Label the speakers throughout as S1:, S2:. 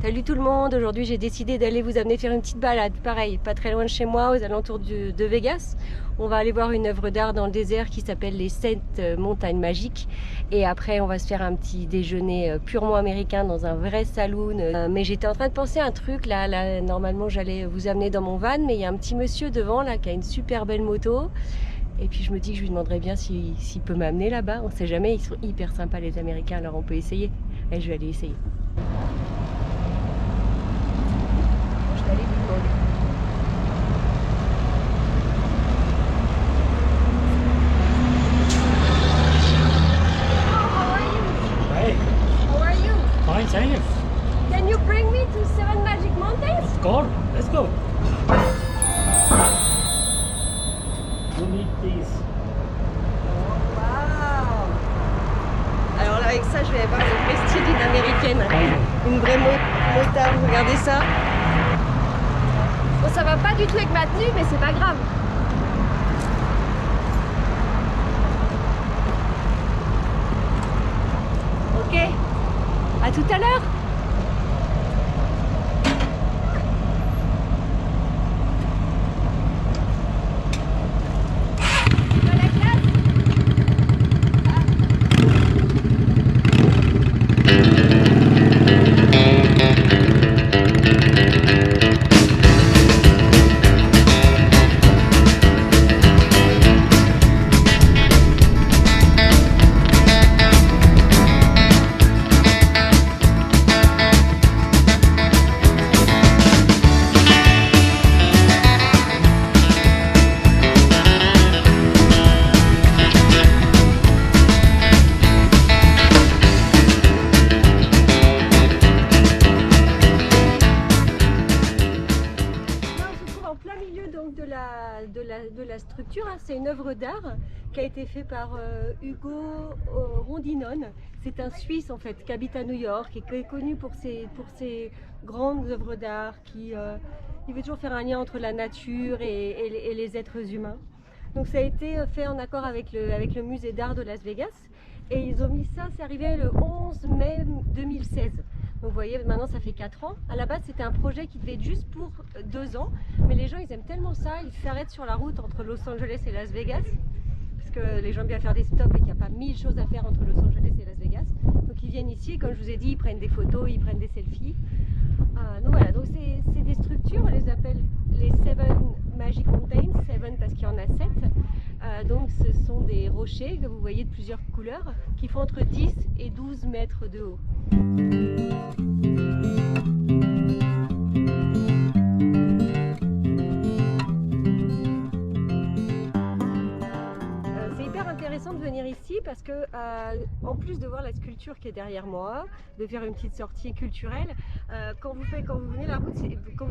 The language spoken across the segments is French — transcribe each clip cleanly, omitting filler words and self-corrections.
S1: Salut tout le monde, aujourd'hui j'ai décidé d'aller vous amener faire une petite balade, pareil, pas très loin de chez moi, aux alentours de Vegas. On va aller voir une œuvre d'art dans le désert qui s'appelle les 7 montagnes magiques. Et après on va se faire un petit déjeuner purement américain dans un vrai saloon. Mais j'étais en train de penser à un truc, là normalement j'allais vous amener dans mon van, mais il y a un petit monsieur devant là qui a une super belle moto. Et puis je me dis que je lui demanderais bien s'il peut m'amener là-bas, on sait jamais, ils sont hyper sympas les Américains, alors on peut essayer. Et je vais aller essayer.
S2: Fine, thank you.
S1: Can you bring me to 7 Magic Mountains?
S2: Of course, let's go. You need these.
S1: Wow. Alors là avec ça je vais avoir le vrai style d'une américaine, une vraie motard, regardez ça. Bon ça va pas du tout avec ma tenue mais c'est pas grave. Ok, à tout à l'heure. De la structure, hein. C'est une œuvre d'art qui a été faite par Hugo Rondinone. C'est un Suisse en fait qui habite à New York et qui est connu pour ses grandes œuvres d'art il veut toujours faire un lien entre la nature et les êtres humains. Donc ça a été fait en accord avec le musée d'art de Las Vegas et ils ont mis ça, c'est arrivé le 11 mai 2016. Donc vous voyez, maintenant ça fait 4 ans. À la base, c'était un projet qui devait être juste pour 2 ans. Mais les gens, ils aiment tellement ça, ils s'arrêtent sur la route entre Los Angeles et Las Vegas. Parce que les gens aiment bien faire des stops et qu'il n'y a pas 1000 choses à faire entre Los Angeles et Las Vegas. Donc ils viennent ici et comme je vous ai dit, ils prennent des photos, ils prennent des selfies. Donc voilà, donc c'est des structures, on les appelle les 7 Magic Mountains. 7 parce qu'il y en a 7. Donc ce sont des rochers que vous voyez de plusieurs couleurs qui font entre 10 et 12 mètres de haut. C'est hyper intéressant de venir ici parce que en plus de voir la sculpture qui est derrière moi, de faire une petite sortie culturelle, quand vous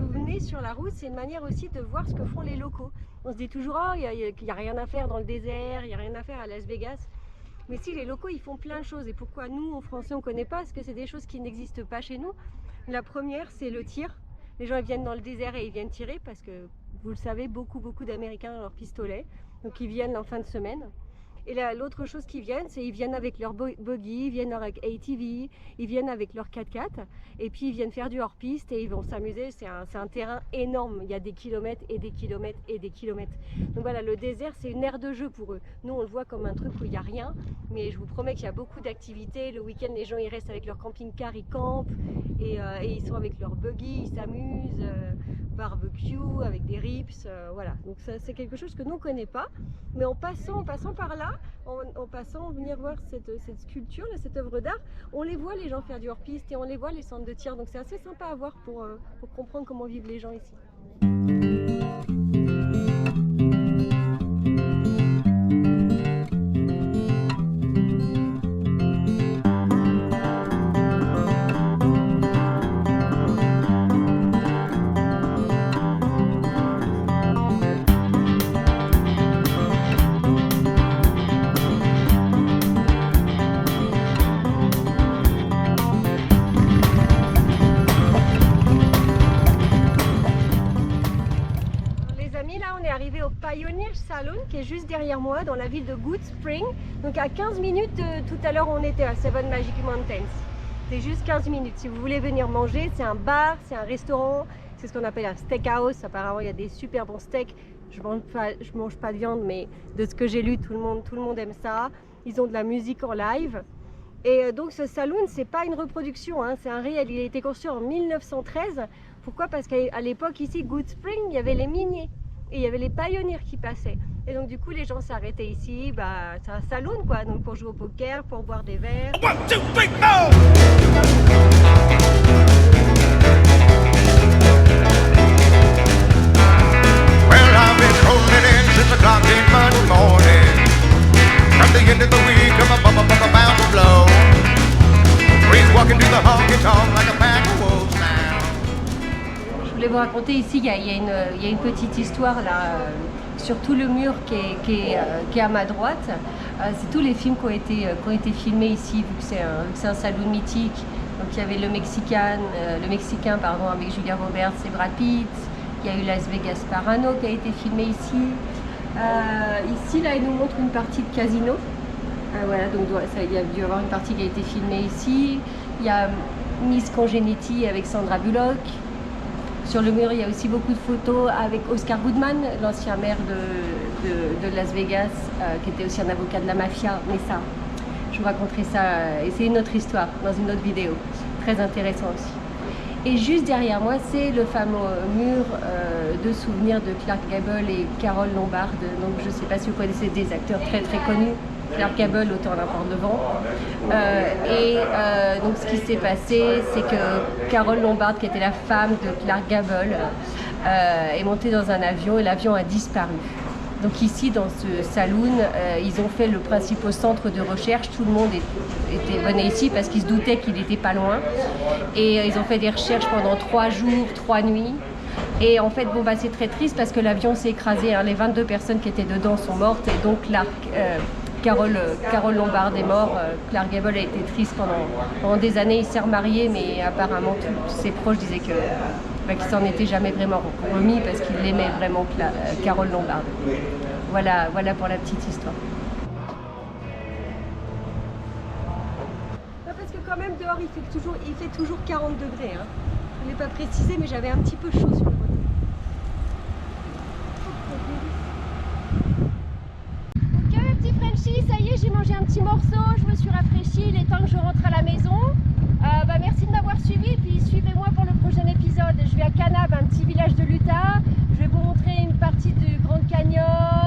S1: venez sur la route, c'est une manière aussi de voir ce que font les locaux. On se dit toujours il n'y a rien à faire dans le désert, il n'y a rien à faire à Las Vegas. Mais si, les locaux ils font plein de choses. Et pourquoi nous en français on ne connaît pas? Parce que c'est des choses qui n'existent pas chez nous. La première c'est le tir. Les gens ils viennent dans le désert et ils viennent tirer parce que vous le savez, beaucoup d'Américains ont leur pistolet. Donc ils viennent en fin de semaine. Et l'autre chose qu'ils viennent, c'est ils viennent avec leur buggy, ils viennent avec ATV, ils viennent avec leur 4x4 et puis ils viennent faire du hors-piste et ils vont s'amuser. C'est un terrain énorme, il y a des kilomètres et des kilomètres et des kilomètres. Donc voilà, le désert c'est une aire de jeu pour eux. Nous on le voit comme un truc où il n'y a rien, mais je vous promets qu'il y a beaucoup d'activités. Le week-end les gens ils restent avec leur camping-car, ils campent et ils sont avec leur buggy, ils s'amusent, barbecue avec des ribs, voilà. Donc ça c'est quelque chose que nous on ne connaît pas, mais en passant par là, en passant, venir voir cette sculpture, cette œuvre d'art, on les voit les gens faire du hors-piste et on les voit les centres de tir, donc c'est assez sympa à voir pour comprendre comment vivent les gens ici. Pioneer Saloon qui est juste derrière moi dans la ville de Good Spring. Donc à 15 minutes tout à l'heure on était à 7 Magic Mountains. C'est juste 15 minutes. Si vous voulez venir manger, c'est un bar, c'est un restaurant, c'est ce qu'on appelle un steakhouse. Apparemment, il y a des super bons steaks. Je mange pas de viande, mais de ce que j'ai lu, tout le monde aime ça. Ils ont de la musique en live. Et donc ce saloon, c'est pas une reproduction, hein, c'est un réel. Il a été construit en 1913. Pourquoi? Parce qu'à l'époque, ici, Good Spring, il y avait les miniers. Et il y avait les pioneers qui passaient. Et donc du coup, les gens s'arrêtaient ici. Bah, c'est un saloon, quoi. Donc pour jouer au poker, pour boire des verres.
S3: 1, 2, 3, go! Well, I've been rolling in since the clock came Monday morning. From the end of the week, I'm about to blow. Breeze walking through the honky-tonk like a pack of wolves now.
S1: Je voulais vous raconter ici, il y a une petite histoire là, sur tout le mur qui est à ma droite. C'est tous les films qui ont été filmés ici, vu que c'est un saloon mythique. Donc il y avait le Mexicain avec Julia Roberts et Brad Pitt. Il y a eu Las Vegas Parano qui a été filmé ici. Ici, là, il nous montre une partie de casino. Voilà, donc il y a dû y avoir une partie qui a été filmée ici. Il y a Miss Congeniality avec Sandra Bullock. Sur le mur, il y a aussi beaucoup de photos avec Oscar Goodman, l'ancien maire de Las Vegas, qui était aussi un avocat de la mafia. Mais ça, je vous raconterai ça, et c'est une autre histoire dans une autre vidéo. Très intéressant aussi. Et juste derrière moi, c'est le fameux mur de souvenirs de Clark Gable et Carole Lombard. Donc je ne sais pas si vous connaissez des acteurs très très connus. Clark Gable, auteur d'Un de vent. Donc ce qui s'est passé, c'est que Carole Lombard, qui était la femme de Clark Gable, est montée dans un avion et l'avion a disparu. Donc ici, dans ce saloon, ils ont fait le principal centre de recherche. Tout le monde venait ici parce qu'ils se doutaient qu'il n'était pas loin. Et ils ont fait des recherches pendant 3 jours, 3 nuits. Et en fait, c'est très triste parce que l'avion s'est écrasé. Hein. Les 22 personnes qui étaient dedans sont mortes. Et donc, Carole Lombard est mort. Clark Gable a été triste pendant des années. Il s'est remarié, mais apparemment, tous ses proches disaient qu'il s'en était jamais vraiment remis parce qu'il aimait vraiment Carole Lombard. Voilà pour la petite histoire. Parce que quand même dehors il fait toujours 40 degrés. Hein. Je ne l'ai pas précisé, mais j'avais un petit peu chaud sur le côté. Ok mes petits Frenchies, ça y est, j'ai mangé un petit morceau, je me suis rafraîchie, il est temps que je rentre à la maison. Merci de m'avoir suivi, puis suivez-moi pour le prochain épisode. Je vais à Kanab, un petit village de l'Utah. Je vais vous montrer une partie du Grand Canyon,